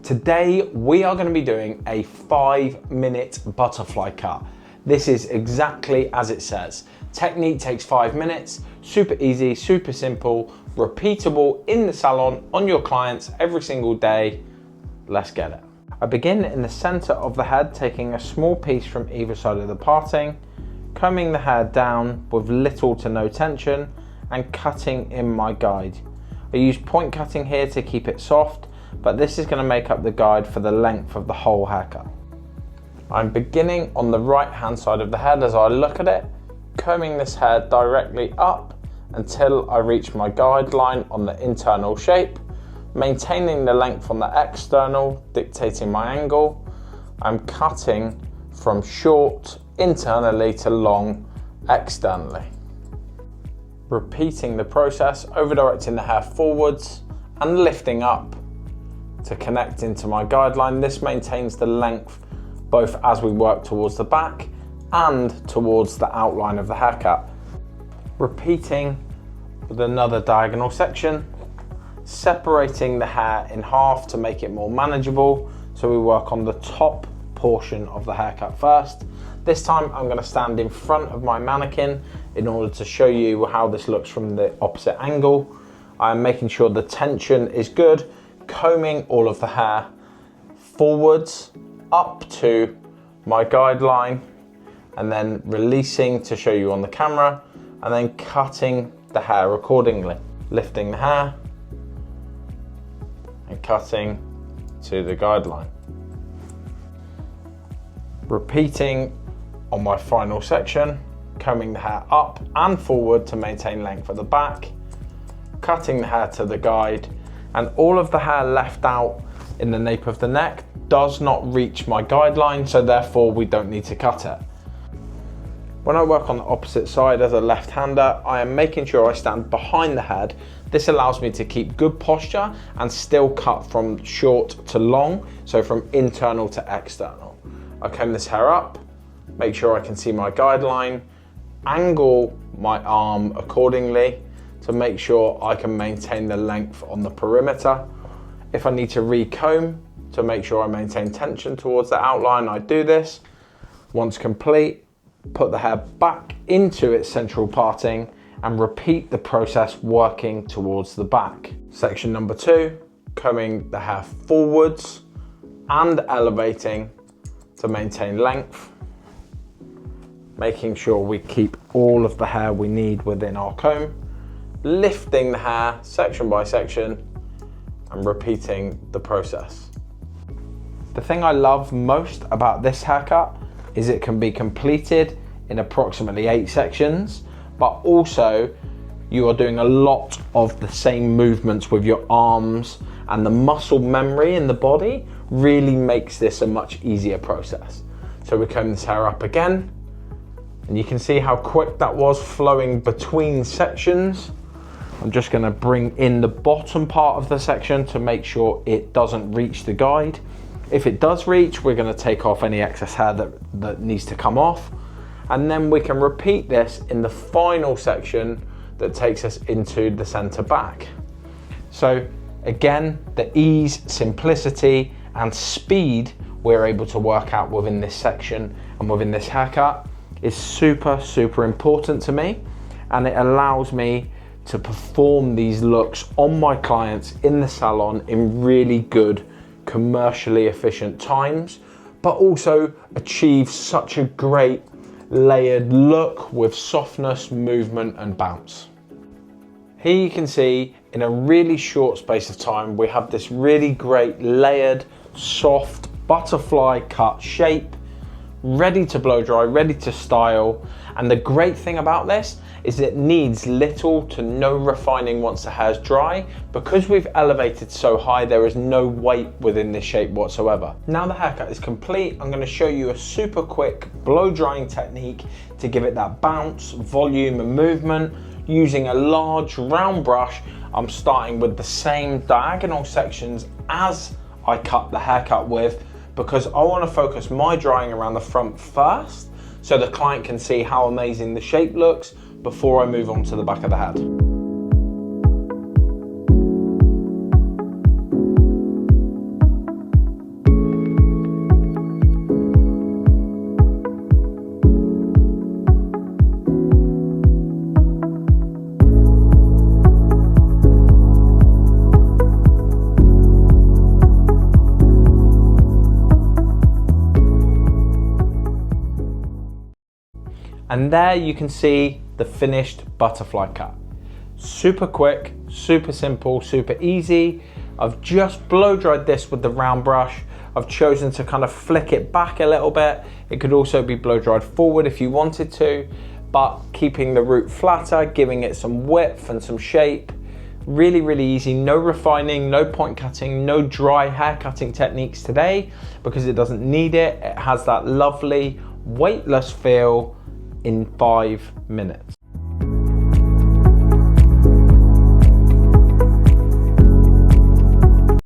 Today, we are going to be doing a 5-minute butterfly cut. This is exactly as it says. Technique takes 5 minutes, super easy, super simple, repeatable in the salon on your clients every single day. Let's get it. I begin in the center of the head, taking a small piece from either side of the parting, combing the hair down with little to no tension and cutting in my guide. I use point cutting here to keep it soft, but this is going to make up the guide for the length of the whole haircut. I'm beginning on the right hand side of the head as I look at it, combing this hair directly up until I reach my guideline on the internal shape, maintaining the length on the external, dictating my angle. I'm cutting from short internally to long externally. Repeating the process, over directing the hair forwards and lifting up to connect into my guideline. This maintains the length both as we work towards the back and towards the outline of the haircut. Repeating with another diagonal section, separating the hair in half to make it more manageable. So we work on the top portion of the haircut first. This time I'm going to stand in front of my mannequin in order to show you how this looks from the opposite angle. I'm making sure the tension is good, combing all of the hair forwards up to my guideline and then releasing to show you on the camera and then cutting the hair accordingly. Lifting the hair and cutting to the guideline. Repeating on my final section, combing the hair up and forward to maintain length at the back, cutting the hair to the guide, and all of the hair left out in the nape of the neck does not reach my guideline, so therefore we don't need to cut it. When I work on the opposite side as a left-hander, I am making sure I stand behind the head. This allows me to keep good posture and still cut from short to long, so from internal to external. I comb this hair up, make sure I can see my guideline, angle my arm accordingly to make sure I can maintain the length on the perimeter. If I need to recomb to make sure I maintain tension towards the outline, I do this. Once complete, put the hair back into its central parting and repeat the process working towards the back. Section number 2, combing the hair forwards and elevating to maintain length, making sure we keep all of the hair we need within our comb, lifting the hair section by section and repeating the process. The thing I love most about this haircut is it can be completed in approximately 8 sections, but also you are doing a lot of the same movements with your arms, and the muscle memory in the body really makes this a much easier process. So we comb this hair up again, and you can see how quick that was flowing between sections. I'm just going to bring in the bottom part of the section to make sure it doesn't reach the guide. If it does reach, we're going to take off any excess hair that needs to come off. And then we can repeat this in the final section that takes us into the center back. So again, the ease, simplicity, and speed we're able to work out within this section and within this haircut is super, super important to me. And it allows me to perform these looks on my clients in the salon in really good, commercially efficient times, but also achieve such a great layered look with softness, movement, and bounce. Here you can see in a really short space of time, we have this really great layered, soft butterfly cut shape, ready to blow dry, ready to style. And the great thing about this is it needs little to no refining once the hair's dry. Because we've elevated so high, there is no weight within this shape whatsoever. Now the haircut is complete, I'm going to show you a super quick blow drying technique to give it that bounce, volume, and movement. Using a large round brush, I'm starting with the same diagonal sections as I cut the haircut with, because I want to focus my drying around the front first so the client can see how amazing the shape looks before I move on to the back of the head. And there you can see the finished butterfly cut. Super quick, super simple, super easy. I've just blow dried this with the round brush. I've chosen to kind of flick it back a little bit. It could also be blow dried forward if you wanted to, but keeping the root flatter, giving it some width and some shape. Really, really easy, no refining, no point cutting, no dry hair cutting techniques today because it doesn't need it. It has that lovely weightless feel in 5 minutes.